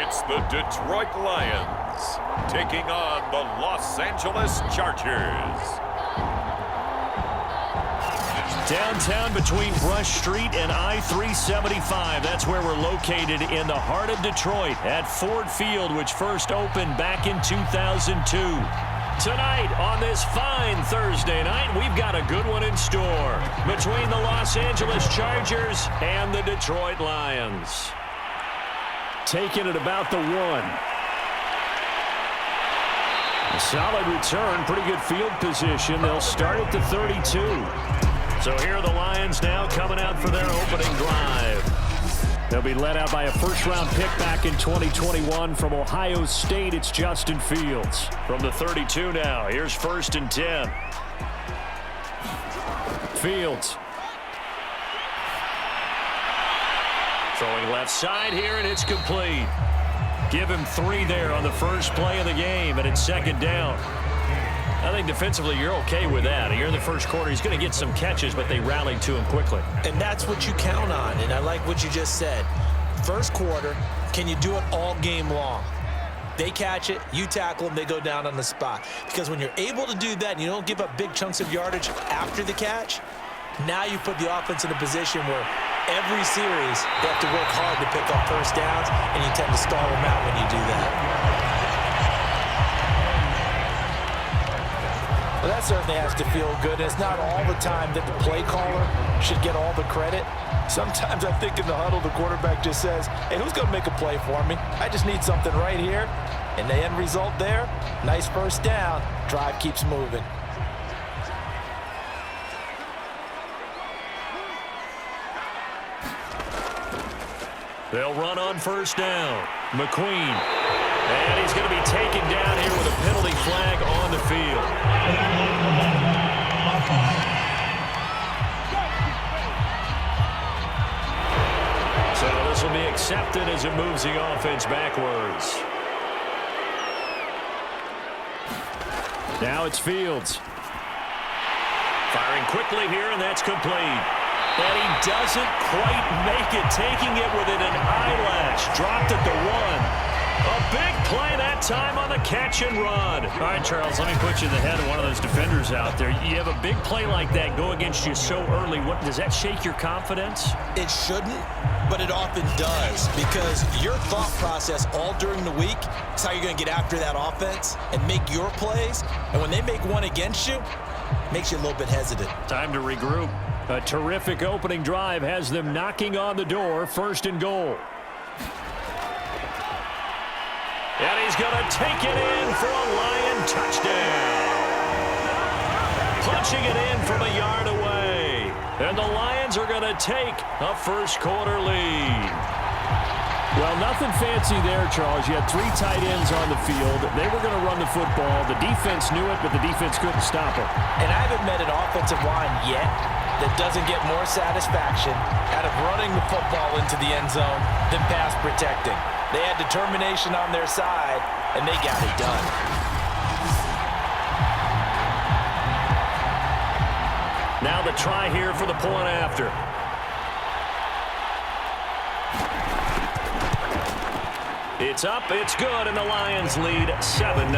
It's the Detroit Lions taking on the Los Angeles Chargers. Downtown between Brush Street and I-375. That's where we're located in the heart of Detroit at Ford Field, which first opened back in 2002. Tonight, on this fine Thursday night, we've got a good one in store between the Los Angeles Chargers and the Detroit Lions. Taking it about the 1. A solid return, pretty good field position. They'll start at the 32. So here are the Lions now coming out for their opening drive. They'll be led out by a first-round pick back in 2021 from Ohio State. It's Justin Fields. From the 32 now, here's 1st and 10. Fields. Throwing left side here, and it's complete. Give him 3 there on the first play of the game, and it's 2nd down. I think defensively you're okay with that. Here in the first quarter, he's going to get some catches, but they rallied to him quickly. And that's what you count on, and I like what you just said. First quarter, can you do it all game long? They catch it, you tackle them, they go down on the spot. Because when you're able to do that and you don't give up big chunks of yardage after the catch, now you put the offense in a position where every series they have to work hard to pick up first downs, and you tend to stall them out when you do that. Well, that certainly has to feel good. It's not all the time that the play caller should get all the credit. Sometimes I think in the huddle, the quarterback just says, hey, who's going to make a play for me? I just need something right here. And the end result there, nice first down. Drive keeps moving. They'll run on first down. McQueen. And he's going to be taken down here with a penalty flag on the field. So this will be accepted as it moves the offense backwards. Now it's Fields. Firing quickly here, and that's complete. And he doesn't quite make it, taking it within an eyelash. Dropped at the 1. A big play that time on the catch and run. All right, Charles, let me put you in the head of one of those defenders out there. You have a big play like that go against you so early. What, does that shake your confidence? It shouldn't, but it often does, because your thought process all during the week is how you're going to get after that offense and make your plays. And when they make one against you, it makes you a little bit hesitant. Time to regroup. A terrific opening drive has them knocking on the door, 1st and goal. And he's going to take it in for a Lion touchdown. Punching it in from a yard away. And the Lions are going to take a first quarter lead. Well, nothing fancy there, Charles. You had 3 tight ends on the field. They were going to run the football. The defense knew it, but the defense couldn't stop it. And I haven't met an offensive line yet that doesn't get more satisfaction out of running the football into the end zone than pass protecting. They had determination on their side, and they got it done. Now the try here for the point after. It's up, it's good, and the Lions lead 7-0.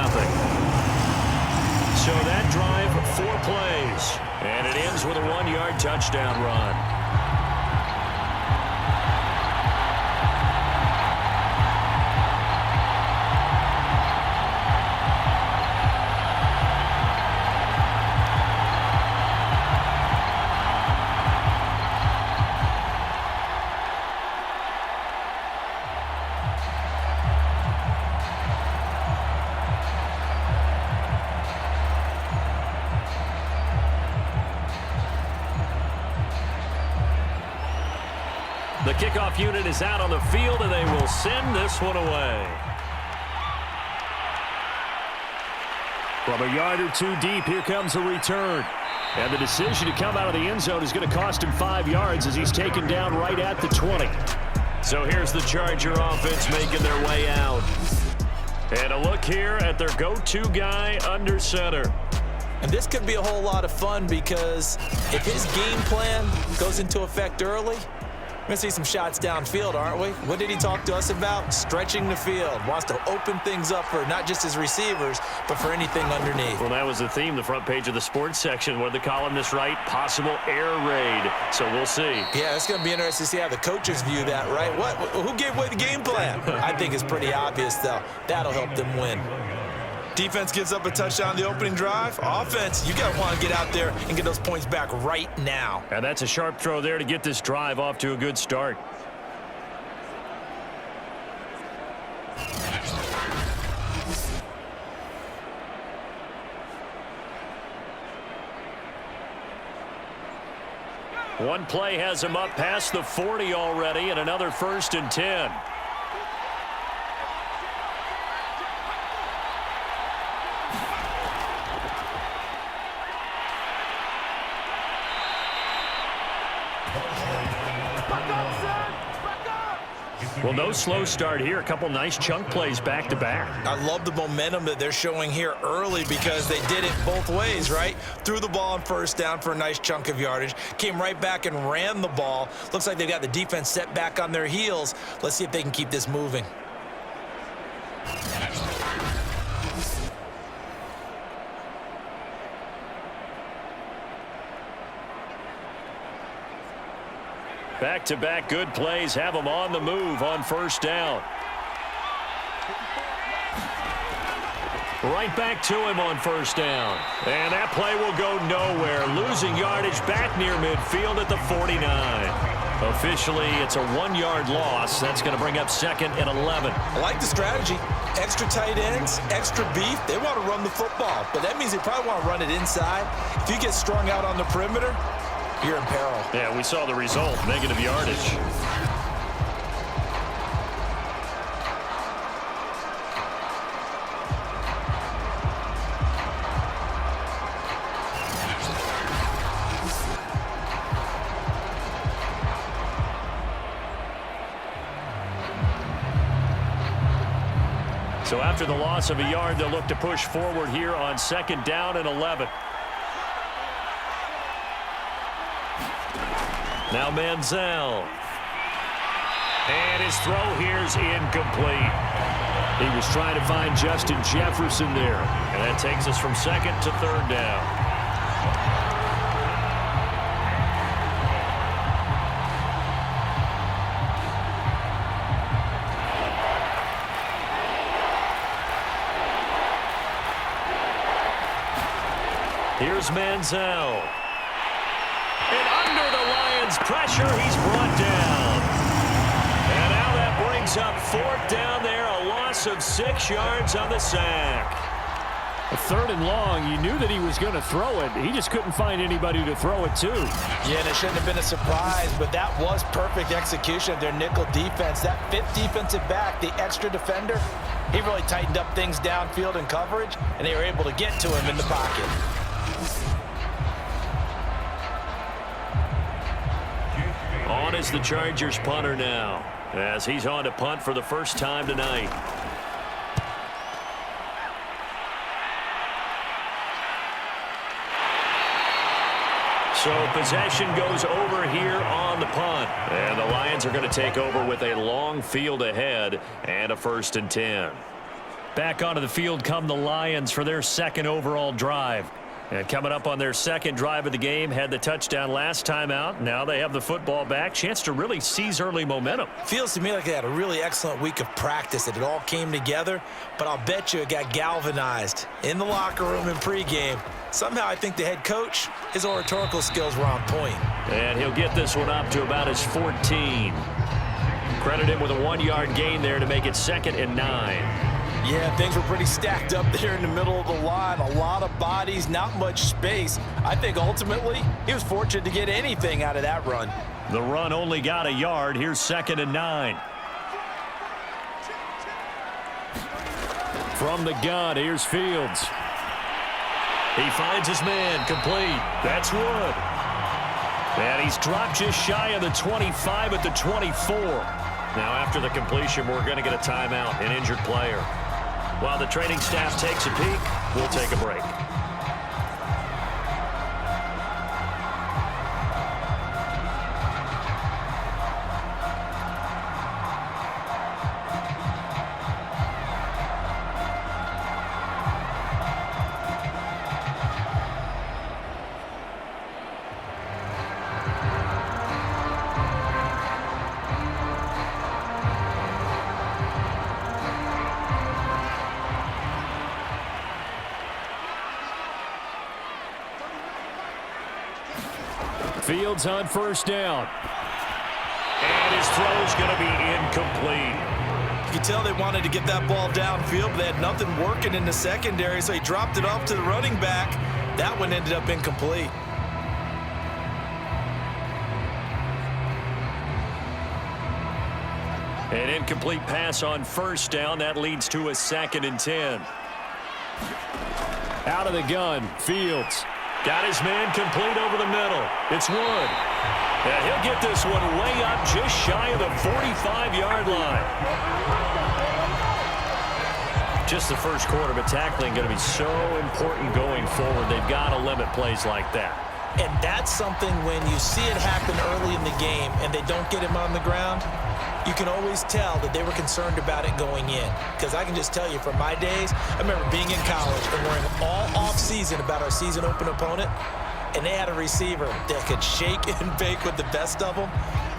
So that drive, 4 plays, and it ends with a 1-yard touchdown run. The kickoff unit is out on the field, and they will send this one away. From a yard or 2 deep, here comes a return. And the decision to come out of the end zone is going to cost him 5 yards as he's taken down right at the 20. So here's the Charger offense making their way out. And a look here at their go-to guy under center. And this could be a whole lot of fun, because if his game plan goes into effect early, We're going to see some shots downfield, aren't we? What did he talk to us about? Stretching the field. Wants to open things up for not just his receivers, but for anything underneath. Well, that was the theme, the front page of the sports section. What did the columnists write? Possible air raid. So we'll see. Yeah, it's going to be interesting to see how the coaches view that, right? Who gave away the game plan? I think it's pretty obvious, though. That'll help them win. Defense gives up a touchdown the opening drive. Offense, you got to want to get out there and get those points back right now. And that's a sharp throw there to get this drive off to a good start. One play has him up past the 40 already, and another 1st and 10. Well, no slow start here. A couple nice chunk plays back-to-back. I love the momentum that they're showing here early because they did it both ways, right? Threw the ball on 1st down for a nice chunk of yardage. Came right back and ran the ball. Looks like they've got the defense set back on their heels. Let's see if they can keep this moving. Back-to-back good plays have them on the move on 1st down. Right back to him on 1st down. And that play will go nowhere. Losing yardage back near midfield at the 49. Officially, it's a 1-yard loss. That's going to bring up 2nd and 11. I like the strategy. Extra tight ends, extra beef. They want to run the football, but that means they probably want to run it inside. If you get strung out on the perimeter, you're in peril. Yeah, we saw the result, negative yardage. So after the loss of a yard, they'll look to push forward here on 2nd down and 11. Now Manziel. And his throw here's incomplete. He was trying to find Justin Jefferson there. And that takes us from 2nd to 3rd down. Here's Manziel. And under the Lions' pressure, he's brought down. And now that brings up 4th down there, a loss of 6 yards on the sack. A 3rd and long, you knew that he was going to throw it. He just couldn't find anybody to throw it to. Yeah, and it shouldn't have been a surprise, but that was perfect execution of their nickel defense. That 5th defensive back, the extra defender, he really tightened up things downfield in coverage, and they were able to get to him in the pocket. On is the Chargers punter now, as he's on to punt for the first time tonight. So possession goes over here on the punt. And the Lions are going to take over with a long field ahead and a 1st and 10. Back onto the field come the Lions for their 2nd overall drive. And coming up on their 2nd drive of the game, had the touchdown last time out. Now they have the football back. Chance to really seize early momentum. Feels to me like they had a really excellent week of practice, that it all came together. But I'll bet you it got galvanized in the locker room in pregame. Somehow I think the head coach, his oratorical skills were on point. And he'll get this one up to about his 14. Credit him with a 1-yard gain there to make it 2nd and 9. Yeah, things were pretty stacked up there in the middle of the line. A lot of bodies, not much space. I think ultimately he was fortunate to get anything out of that run. The run only got a yard. Here's 2nd and 9. From the gun, here's Fields. He finds his man, complete. That's Wood. And he's dropped just shy of the 25 at the 24. Now after the completion, we're going to get a timeout, an injured player. While the training staff takes a peek, we'll take a break. Fields on first down. And his throw's going to be incomplete. You could tell they wanted to get that ball downfield, but they had nothing working in the secondary, so he dropped it off to the running back. That one ended up incomplete. An incomplete pass on first down. That leads to a 2nd and 10. Out of the gun, Fields. Got his man complete over the middle. It's Wood. And he'll get this one way up just shy of the 45-yard line. Just the first quarter, but tackling going to be so important going forward. They've got to limit plays like that. And that's something when you see it happen early in the game and they don't get him on the ground, you can always tell that they were concerned about it going in. Because I can just tell you from my days, I remember being in college and worrying all off-season about our season open opponent, and they had a receiver that could shake and bake with the best of them.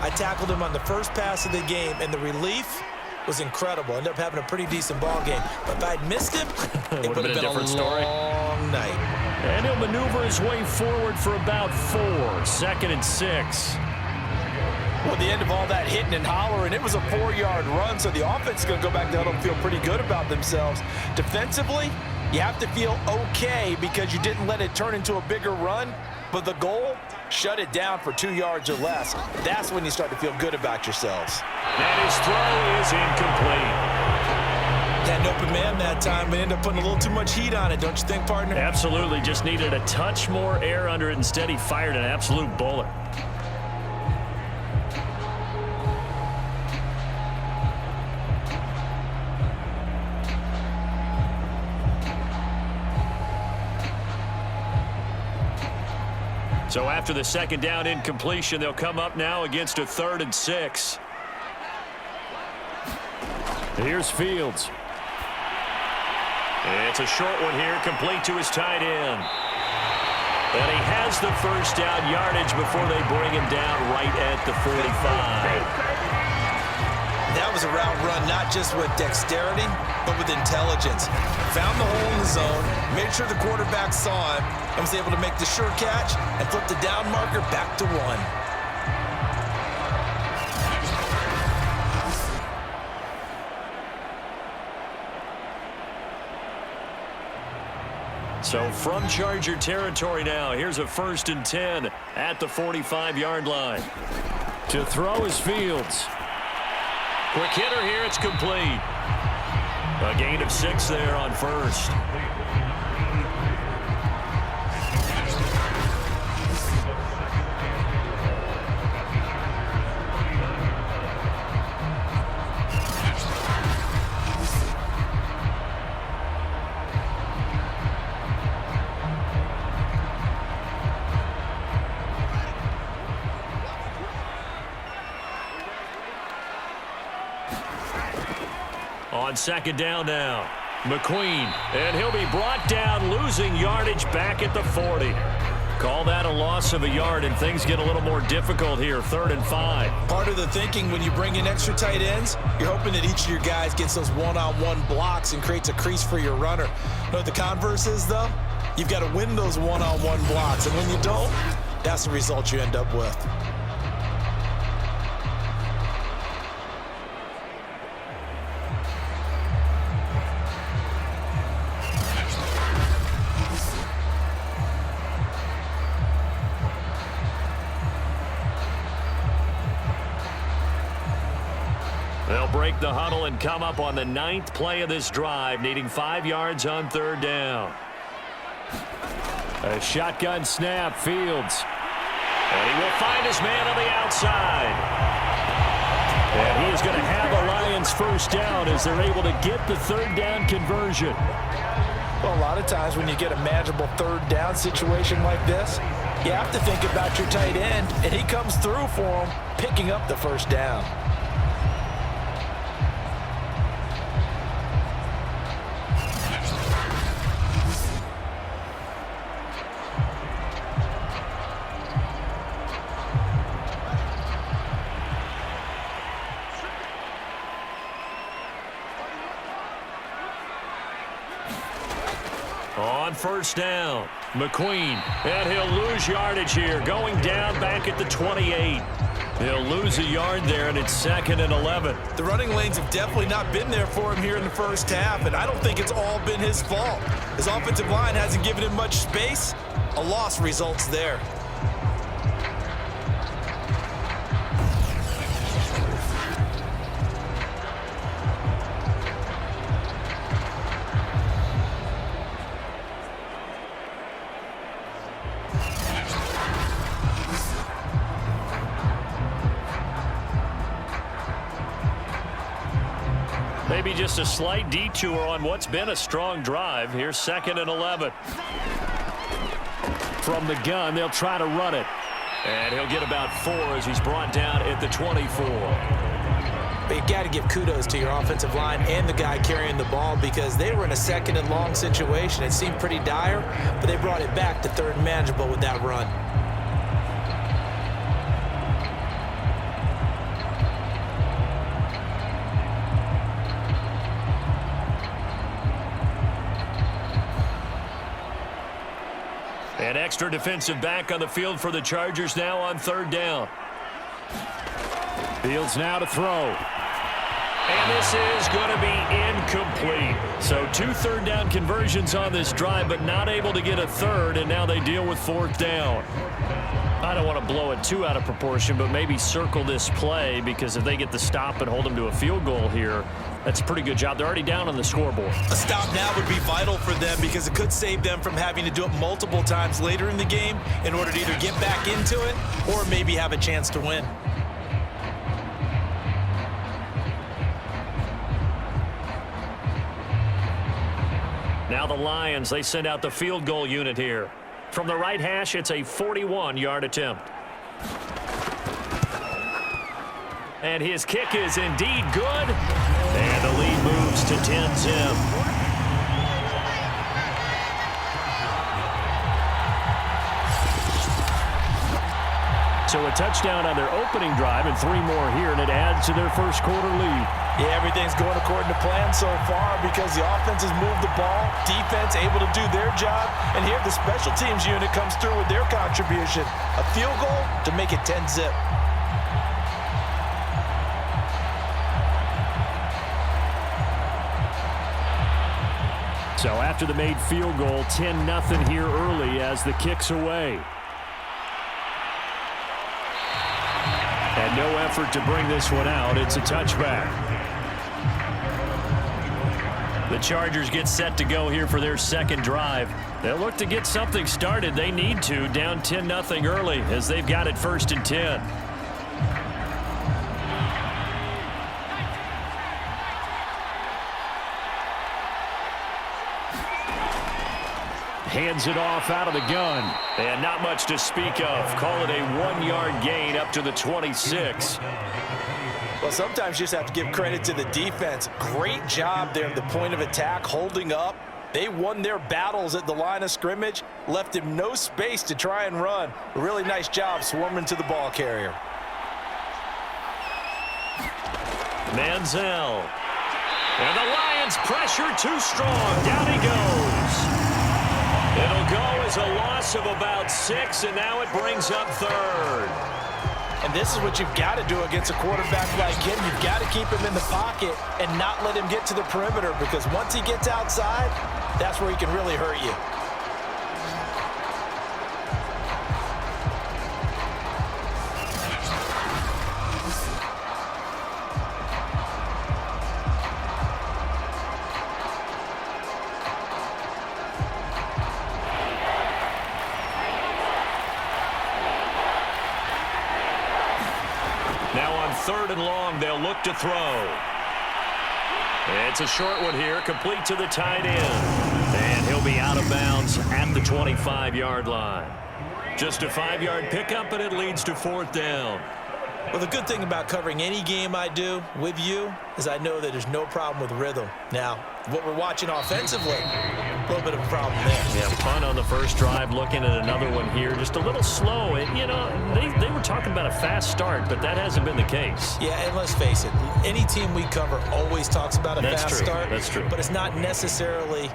I tackled him on the first pass of the game, and the relief was incredible. Ended up having a pretty decent ball game. But if I'd missed him, it would have been a different story. Long night. And he'll maneuver his way forward for about 4. 2nd and 6. Well, at the end of all that hitting and hollering, it was a 4-yard run, so the offense is going to go back down and feel pretty good about themselves. Defensively, you have to feel okay because you didn't let it turn into a bigger run, but the goal, shut it down for 2 yards or less. That's when you start to feel good about yourselves. And his throw is incomplete. Had an open man that time, but ended up putting a little too much heat on it, don't you think, partner? Absolutely, just needed a touch more air under it. Instead, he fired an absolute bullet. So after the 2nd down incompletion, they'll come up now against a 3rd and 6. Here's Fields. It's a short one here, complete to his tight end. And he has the first down yardage before they bring him down right at the 45. That was a route run not just with dexterity, but with intelligence. Found the hole in the zone, made sure the quarterback saw him, and was able to make the sure catch and flip the down marker back to 1. So from Charger territory now, here's a 1st and 10 at the 45-yard line. To throw is Fields. Quick hitter here, it's complete. A gain of 6 there on first. On 2nd down now, McQueen, and he'll be brought down, losing yardage back at the 40. Call that a loss of a yard, and things get a little more difficult here, 3rd and 5. Part of the thinking when you bring in extra tight ends, you're hoping that each of your guys gets those one-on-one blocks and creates a crease for your runner. You know what the converse is, though? You've got to win those one-on-one blocks, and when you don't, that's the result you end up with. They'll break the huddle and come up on the 9th play of this drive, needing 5 yards on 3rd down. A shotgun snap, Fields. And he will find his man on the outside. And he is going to have a Lions first down as they're able to get the 3rd down conversion. Well, a lot of times when you get a manageable 3rd down situation like this, you have to think about your tight end, and he comes through for him, picking up the 1st down. On first down, McQueen, and he'll lose yardage here, going down back at the 28. He'll lose a yard there, and it's 2nd and 11. The running lanes have definitely not been there for him here in the first half, and I don't think it's all been his fault. His offensive line hasn't given him much space. A loss results there. Maybe just a slight detour on what's been a strong drive. Here's 2nd and 11. From the gun, they'll try to run it. And he'll get about 4 as he's brought down at the 24. But you got to give kudos to your offensive line and the guy carrying the ball because they were in a 2nd and long situation. It seemed pretty dire, but they brought it back to 3rd and manageable with that run. An extra defensive back on the field for the Chargers now on 3rd down. Fields now to throw. And this is going to be incomplete. So 2 3rd down conversions on this drive, but not able to get a 3rd, and now they deal with 4th down. I don't want to blow it too out of proportion, but maybe circle this play because if they get the stop and hold them to a field goal here, that's a pretty good job. They're already down on the scoreboard. A stop now would be vital for them because it could save them from having to do it multiple times later in the game in order to either get back into it or maybe have a chance to win. Now the Lions, they send out the field goal unit here. From the right hash, it's a 41-yard attempt. And his kick is indeed good. And the lead moves to 10-10. So a touchdown on their opening drive and 3 more here, and it adds to their first quarter lead. Yeah, everything's going according to plan so far because the offense has moved the ball, defense able to do their job, and here the special teams unit comes through with their contribution. A field goal to make it 10-zip. So after the made field goal, 10-0 here early as the kick's away. And no effort to bring this one out. It's a touchback. The Chargers get set to go here for their second drive. They'll look to get something started. They need to, down 10-0 early as they've got it 1st and 10. Hands it off out of the gun. And not much to speak of. Call it a 1-yard gain up to the 26. Well, sometimes you just have to give credit to the defense. Great job there at the point of attack, holding up. They won their battles at the line of scrimmage, left him no space to try and run. A really nice job swarming to the ball carrier. Manziel. And the Lions pressure too strong. Down he goes. It'll go as a loss of about 6, and now it brings up 3rd. And this is what you've got to do against a quarterback like him. You've got to keep him in the pocket and not let him get to the perimeter because once he gets outside, that's where he can really hurt you. Now on 3rd and long, they'll look to throw. It's a short one here, complete to the tight end. And he'll be out of bounds at the 25-yard line. Just a 5-yard pickup, and it leads to 4th down. Well, the good thing about covering any game I do with you is I know that there's no problem with rhythm. Now, what we're watching offensively, a little bit of a problem there. Yeah, punt on the first drive, looking at another one here. Just a little slow. And, you know, they were talking about a fast start, but that hasn't been the case. Yeah, and let's face it, any team we cover always talks about a fast start. That's true. But it's not necessarily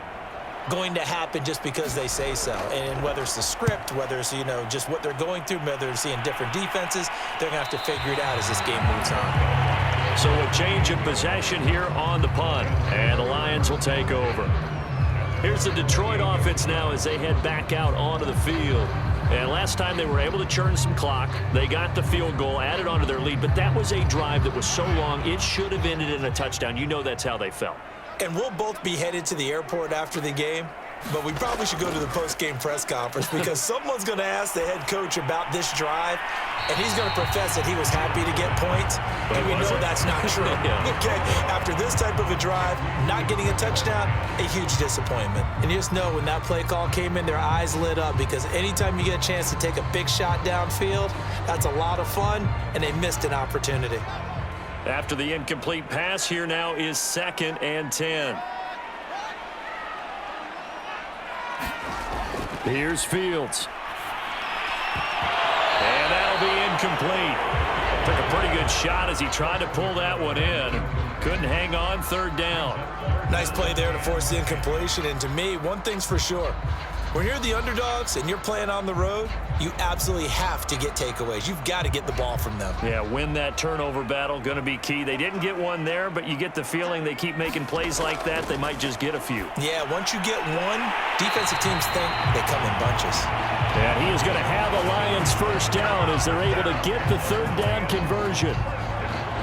going to happen just because they say so. And whether it's the script, whether it's, just what they're going through, whether they're seeing different defenses, they're going to have to figure it out as this game moves on. So a change of possession here on the punt, and the Lions will take over. Here's the Detroit offense now as they head back out onto the field. And last time they were able to churn some clock. They got the field goal, added onto their lead, but that was a drive that was so long, it should have ended in a touchdown. You know that's how they felt. And we'll both be headed to the airport after the game, but we probably should go to the post-game press conference because someone's going to ask the head coach about this drive, and he's going to profess that he was happy to get points, and we know that's not true. Okay, after this type of a drive, not getting a touchdown, a huge disappointment. And you just know when that play call came in, their eyes lit up because anytime you get a chance to take a big shot downfield, that's a lot of fun, and they missed an opportunity. After the incomplete pass, here now is 2nd and 10. Here's Fields. And that'll be incomplete. Took a pretty good shot as he tried to pull that one in. Couldn't hang on, 3rd down. Nice play there to force the incompletion. And to me, one thing's for sure. When you're the underdogs and you're playing on the road, you absolutely have to get takeaways. You've got to get the ball from them. Yeah, win that turnover battle, going to be key. They didn't get one there, but you get the feeling they keep making plays like that, they might just get a few. Yeah, once you get one, defensive teams think they come in bunches. And he is going to have the Lions 1st down as they're able to get the 3rd down conversion.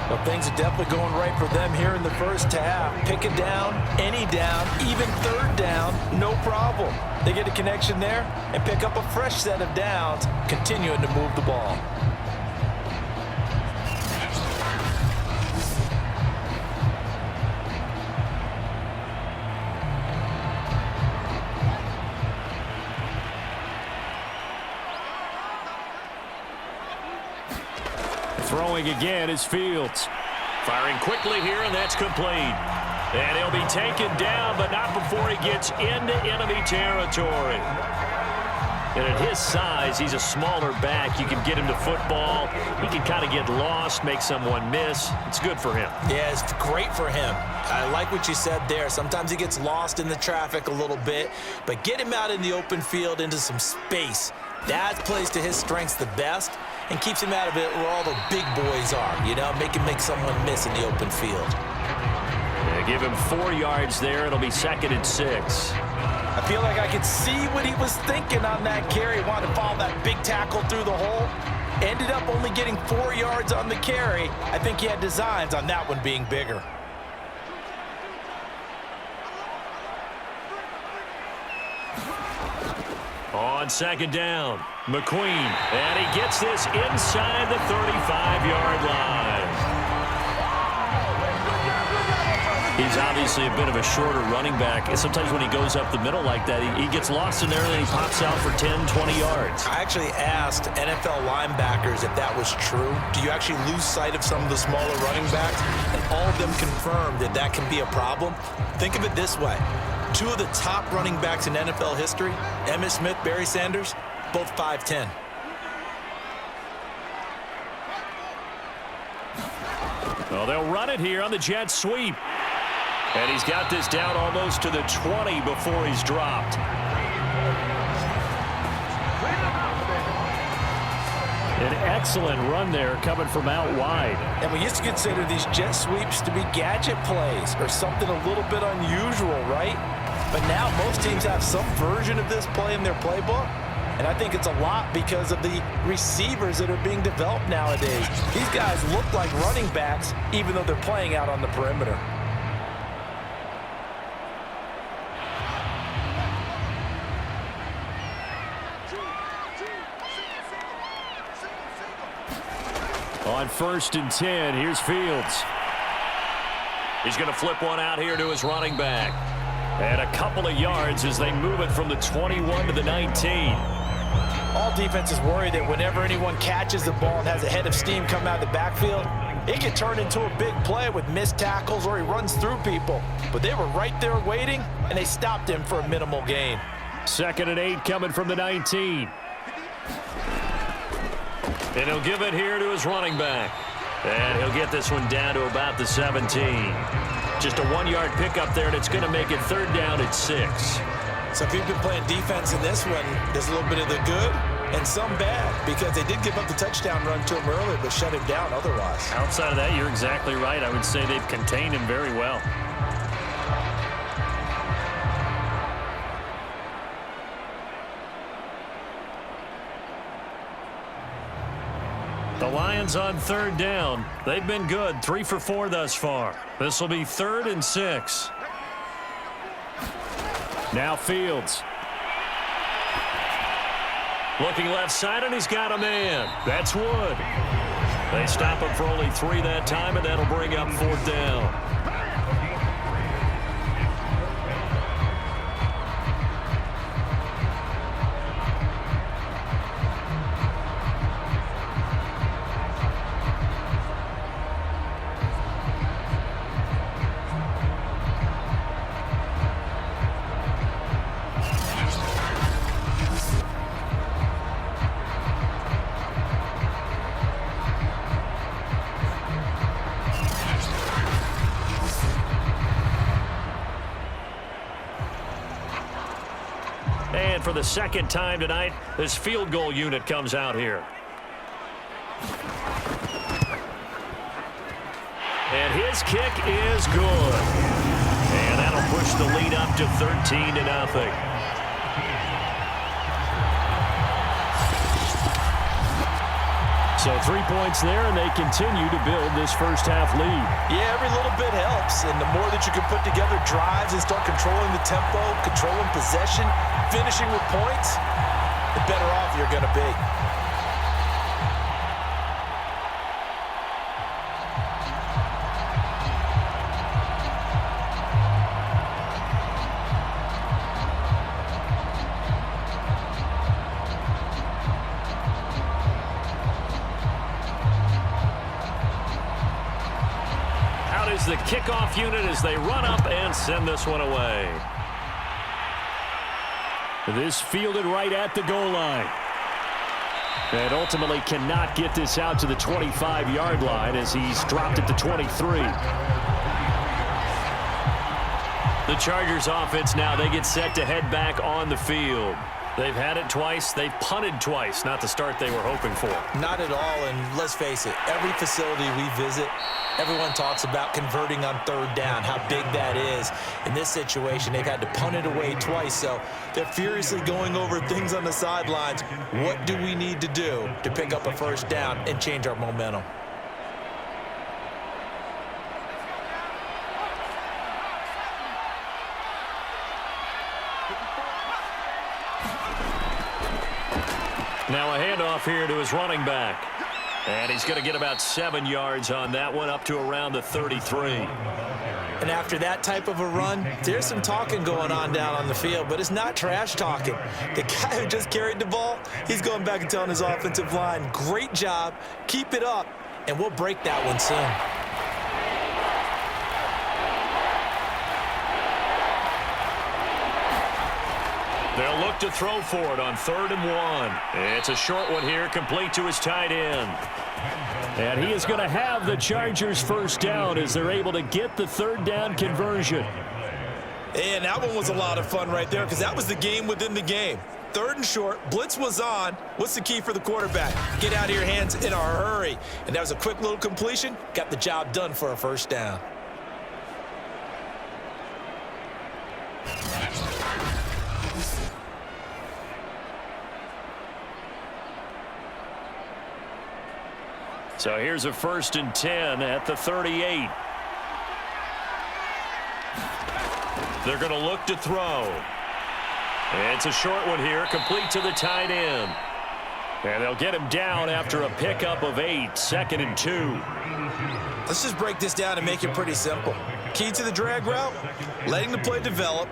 Well, things are definitely going right for them here in the first half. Pick it down, any down, even 3rd down, no problem. They get a connection there and pick up a fresh set of downs, continuing to move the ball. Throwing again is Fields. Firing quickly here, and that's complete. And he'll be taken down, but not before he gets into enemy territory. And at his size, he's a smaller back. You can get him to football. He can kind of get lost, make someone miss. It's good for him. Yeah, it's great for him. I like what you said there. Sometimes he gets lost in the traffic a little bit, but get him out in the open field into some space. That plays to his strengths the best and keeps him out of it where all the big boys are, make someone miss in the open field. Yeah, give him 4 yards there. It'll be 2nd and 6. I feel like I could see what he was thinking on that carry. He wanted to follow that big tackle through the hole. Ended up only getting 4 yards on the carry. I think he had designs on that one being bigger. On 2nd down, McQueen, and he gets this inside the 35-yard line. He's obviously a bit of a shorter running back, and sometimes when he goes up the middle like that, he gets lost in there, and then he pops out for 10, 20 yards. I actually asked NFL linebackers if that was true. Do you actually lose sight of some of the smaller running backs? And all of them confirmed that that can be a problem. Think of it this way. 2 of the top running backs in NFL history, Emmitt Smith, Barry Sanders, both 5'10". Well, they'll run it here on the jet sweep. And he's got this down almost to the 20 before he's dropped. An excellent run there coming from out wide. And we used to consider these jet sweeps to be gadget plays or something a little bit unusual, right? But now most teams have some version of this play in their playbook. And I think it's a lot because of the receivers that are being developed nowadays. These guys look like running backs even though they're playing out on the perimeter. On 1st and 10, here's Fields. He's going to flip one out here to his running back. And a couple of yards as they move it from the 21 to the 19. All defenses worry that whenever anyone catches the ball and has a head of steam come out of the backfield, it can turn into a big play with missed tackles or he runs through people. But they were right there waiting, and they stopped him for a minimal gain. 2nd and 8 coming from the 19. And he'll give it here to his running back. And he'll get this one down to about the 17. Just a 1-yard pickup there, and it's going to make it 3rd down at 6. So if you've been playing defense in this one, there's a little bit of the good and some bad, because they did give up the touchdown run to him earlier, but shut him down otherwise. Outside of that, you're exactly right. I would say they've contained him very well. The Lions on third down. They've been good, 3 for 4 thus far. This will be 3rd and 6. Now Fields. Looking left side, and he's got a man. That's Wood. They stop him for only 3 that time, and that'll bring up 4th down. And for the second time tonight, this field goal unit comes out here. And his kick is good. And that'll push the lead up to 13-0. So 3 points there, and they continue to build this first half lead. Yeah, every little bit helps, and the more that you can put together drives and start controlling the tempo, controlling possession, finishing with points, the better off you're going to be. Is the kickoff unit as they run up and send this one away. This fielded right at the goal line. And ultimately cannot get this out to the 25-yard line as he's dropped at the 23. The Chargers offense now, they get set to head back on the field. They've had it twice. They've punted twice. Not the start they were hoping for. Not at all, and let's face it, every facility we visit, everyone talks about converting on third down, how big that is. In this situation, they've had to punt it away twice, so they're furiously going over things on the sidelines. What do we need to do to pick up a first down and change our momentum? Now a handoff here to his running back. And he's going to get about 7 yards on that one, up to around the 33. And after that type of a run, there's some talking going on down on the field, but it's not trash talking. The guy who just carried the ball, he's going back and telling his offensive line, great job, keep it up, and we'll break that one soon. They'll look to throw for it on 3rd and 1. It's a short one here, complete to his tight end. And he is going to have the Chargers first down as they're able to get the third down conversion. And that one was a lot of fun right there because that was the game within the game. 3rd and short, blitz was on. What's the key for the quarterback? Get out of your hands in a hurry. And that was a quick little completion. Got the job done for a first down. So here's a 1st and 10 at the 38. They're going to look to throw. It's a short one here, complete to the tight end. And they'll get him down after a pickup of 8, 2nd and 2. Let's just break this down and make it pretty simple. Key to the drag route, letting the play develop,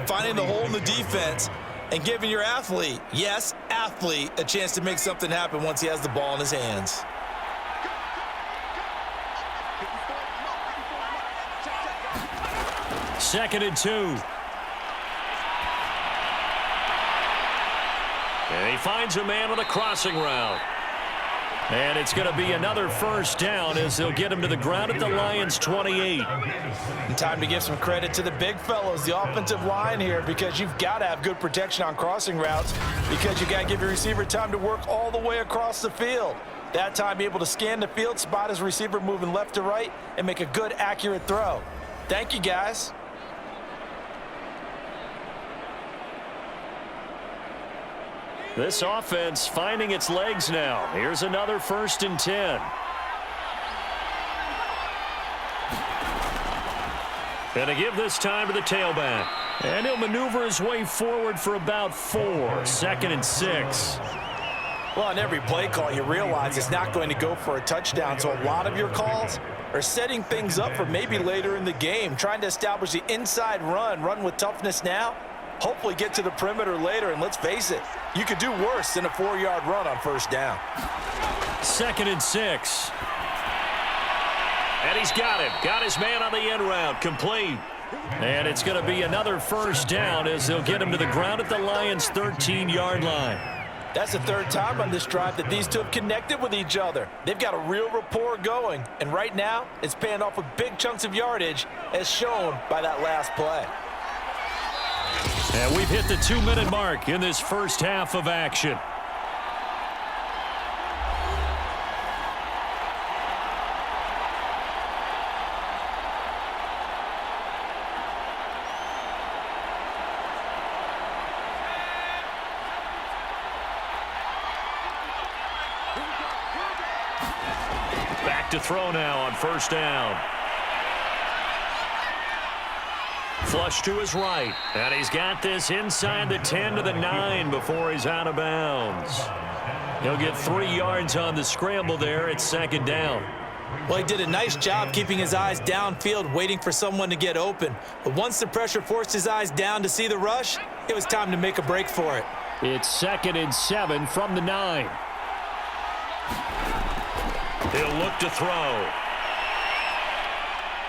finding the hole in the defense, and giving your athlete, yes, athlete, a chance to make something happen once he has the ball in his hands. Second and 2. And he finds a man on a crossing route. And it's going to be another first down as they'll get him to the ground at the Lions' 28. And time to give some credit to the big fellows, the offensive line here, because you've got to have good protection on crossing routes because you got to give your receiver time to work all the way across the field. That time, be able to scan the field, spot his receiver moving left to right, and make a good, accurate throw. Thank you, guys. This offense finding its legs now. Here's another 1st and 10. And to give this time to the tailback. And he'll maneuver his way forward for about 4. 2nd and 6. Well, on every play call, you realize it's not going to go for a touchdown, so a lot of your calls are setting things up for maybe later in the game, trying to establish the inside run with toughness now, hopefully get to the perimeter later, and let's face it, you could do worse than a 4-yard run on 1st down. 2nd and 6. And he's got it. Got his man on the end route. Complete. And it's going to be another 1st down as they'll get him to the ground at the Lions' 13-yard line. That's the 3rd time on this drive that these two have connected with each other. They've got a real rapport going, and right now it's paying off with big chunks of yardage as shown by that last play. And we've hit the 2-minute mark in this first half of action. Back to throw now on 1st down. Flush to his right, and he's got this inside the 10 to the 9 before he's out of bounds. He'll get 3 yards on the scramble there at 2nd down. Well, he did a nice job keeping his eyes downfield, waiting for someone to get open. But once the pressure forced his eyes down to see the rush, it was time to make a break for it. It's 2nd and 7 from the 9. He'll look to throw.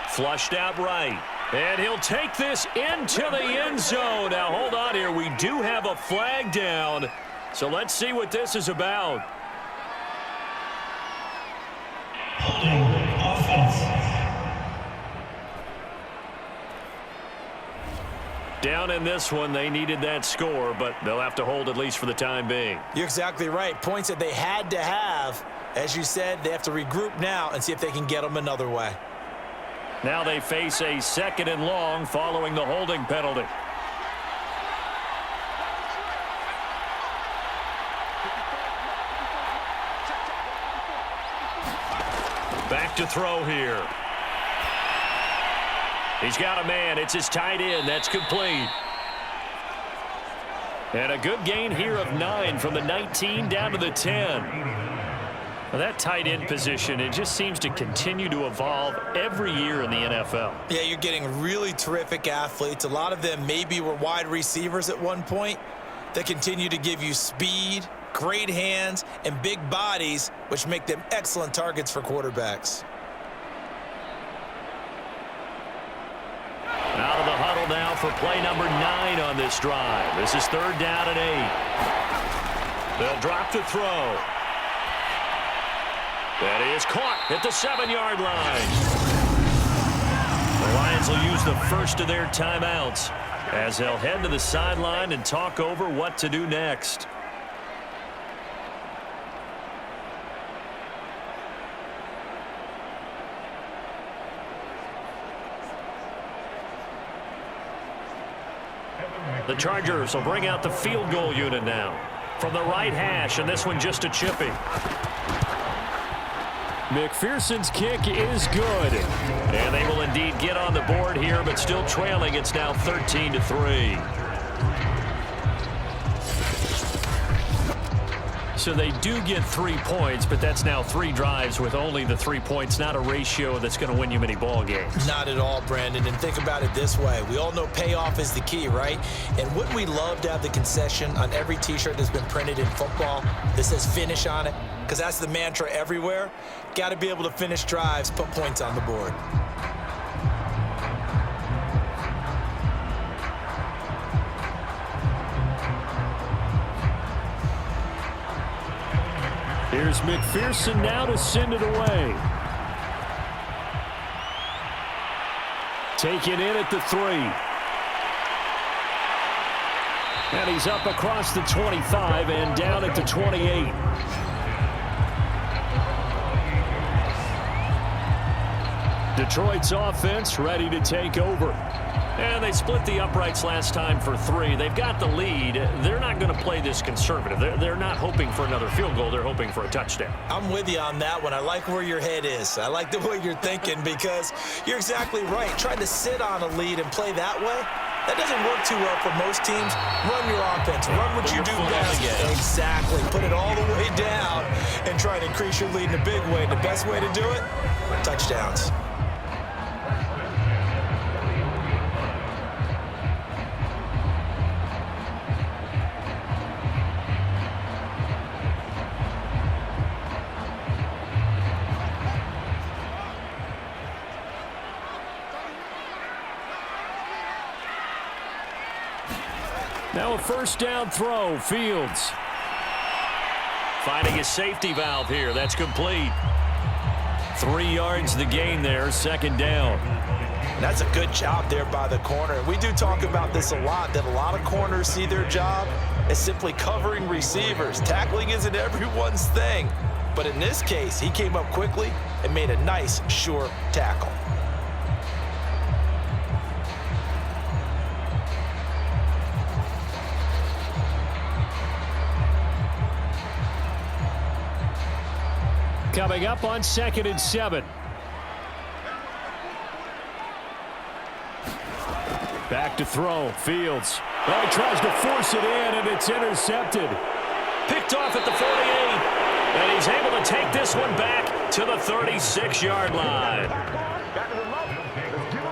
Flushed out right. And he'll take this into the end zone. Now, hold on here. We do have a flag down. So let's see what this is about. Down in this one, they needed that score, but they'll have to hold at least for the time being. You're exactly right. Points that they had to have. As you said, they have to regroup now and see if they can get them another way. Now they face a 2nd and long following the holding penalty. Back to throw here. He's got a man. It's his tight end. That's complete. And a good gain here of 9 from the 19 down to the 10. Well, that tight end position, it just seems to continue to evolve every year in the NFL. Yeah, you're getting really terrific athletes. A lot of them maybe were wide receivers at one point. They continue to give you speed, great hands, and big bodies, which make them excellent targets for quarterbacks. Out of the huddle now for play number 9 on this drive. This is 3rd down and 8. They'll drop to throw. That is caught at the 7-yard line. The Lions will use the first of their timeouts as they'll head to the sideline and talk over what to do next. The Chargers will bring out the field goal unit now from the right hash, and this one just a chippy. McPherson's kick is good. And they will indeed get on the board here, but still trailing. It's now 13-3. So they do get 3 points, but that's now 3 drives with only the 3 points, not a ratio that's going to win you many ball games. Not at all, Brandon. And think about it this way. We all know payoff is the key, right? And wouldn't we love to have the concession on every T-shirt that's been printed in football that says finish on it? Because that's the mantra everywhere. Got to be able to finish drives, put points on the board. Here's McPherson now to send it away. Taken in at the 3. And he's up across the 25 and down at the 28. Detroit's offense ready to take over. And they split the uprights last time for 3. They've got the lead. They're not going to play this conservative. They're not hoping for another field goal. They're hoping for a touchdown. I'm with you on that one. I like where your head is. I like the way you're thinking because you're exactly right. Trying to sit on a lead and play that way, that doesn't work too well for most teams. Run your offense. Run what you do best. Exactly. Put it all the way down and try to increase your lead in a big way. The best way to do it, touchdowns. Now a first down throw, Fields. Finding a safety valve here. That's complete. 3 yards the gain there, second down. That's a good job there by the corner. We do talk about this a lot, that a lot of corners see their job as simply covering receivers. Tackling isn't everyone's thing. But in this case, he came up quickly and made a nice, sure tackle. Coming up on 2nd and 7. Back to throw, Fields. Oh, he tries to force it in, and it's intercepted. Picked off at the 48, and he's able to take this one back to the 36-yard line.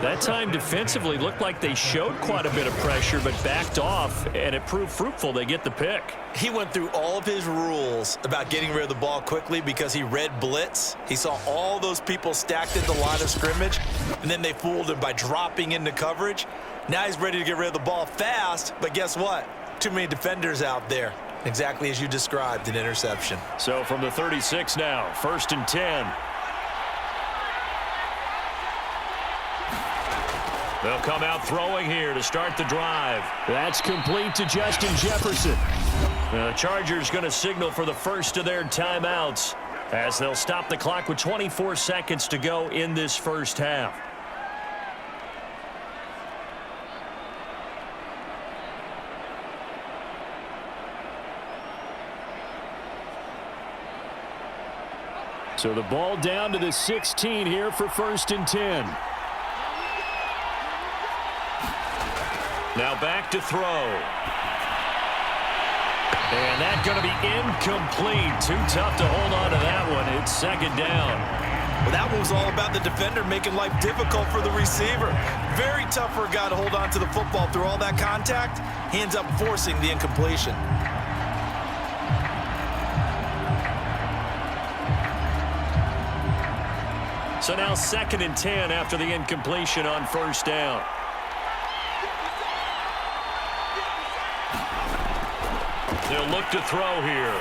That time defensively looked like they showed quite a bit of pressure, but backed off, and it proved fruitful. They get the pick. He went through all of his rules about getting rid of the ball quickly because he read blitz. He saw all those people stacked at the line of scrimmage, and then they fooled him by dropping into coverage. Now he's ready to get rid of the ball fast, but guess what? Too many defenders out there. Exactly as you described, an interception. So from the 36 now, 1st and 10. They'll come out throwing here to start the drive. That's complete to Justin Jefferson. The Chargers going to signal for the first of their timeouts as they'll stop the clock with 24 seconds to go in this first half. So the ball down to the 16 here for 1st and 10. Now back to throw. And that's going to be incomplete. Too tough to hold on to that one. It's 2nd down. Well, that one was all about the defender making life difficult for the receiver. Very tough for a guy to hold on to the football through all that contact. He ends up forcing the incompletion. So now 2nd and 10 after the incompletion on 1st down. They'll look to throw here.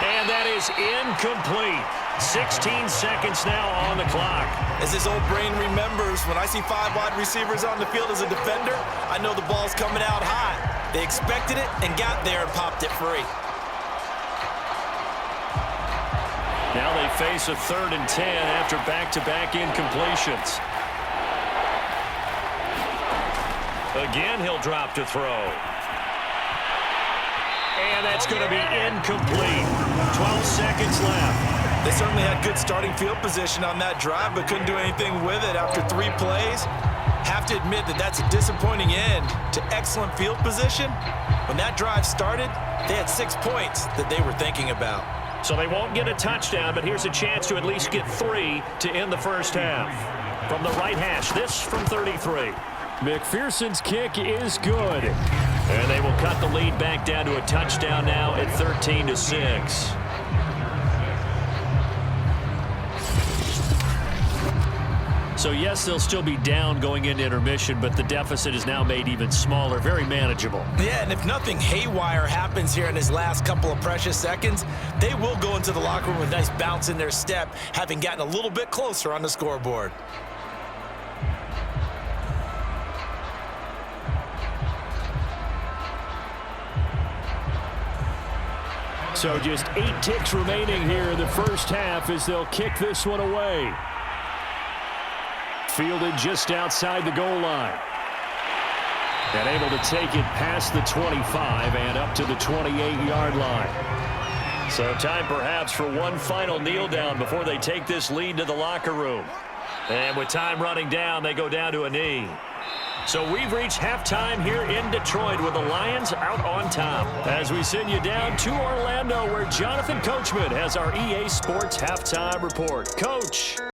And that is incomplete. 16 seconds now on the clock. As his old brain remembers, when I see 5 wide receivers on the field as a defender, I know the ball's coming out high. They expected it and got there and popped it free. Now they face a 3rd and 10 after back-to-back incompletions. Again, he'll drop to throw. And that's going to be incomplete. 12 seconds left. They certainly had good starting field position on that drive, but couldn't do anything with it after 3 plays. Have to admit that that's a disappointing end to excellent field position. When that drive started, they had 6 points that they were thinking about. So they won't get a touchdown, but here's a chance to at least get 3 to end the first half. From the right hash, this from 33. McPherson's kick is good. And they will cut the lead back down to a touchdown now at 13-6. So, yes, they'll still be down going into intermission, but the deficit is now made even smaller, very manageable. Yeah, and if nothing haywire happens here in his last couple of precious seconds, they will go into the locker room with a nice bounce in their step, having gotten a little bit closer on the scoreboard. So just 8 ticks remaining here in the first half as they'll kick this one away. Fielded just outside the goal line. And able to take it past the 25 and up to the 28-yard line. So time perhaps for one final kneel down before they take this lead to the locker room. And with time running down, they go down to a knee. So we've reached halftime here in Detroit with the Lions out on top. As we send you down to Orlando where Jonathan Coachman has our EA Sports Halftime Report. Coach.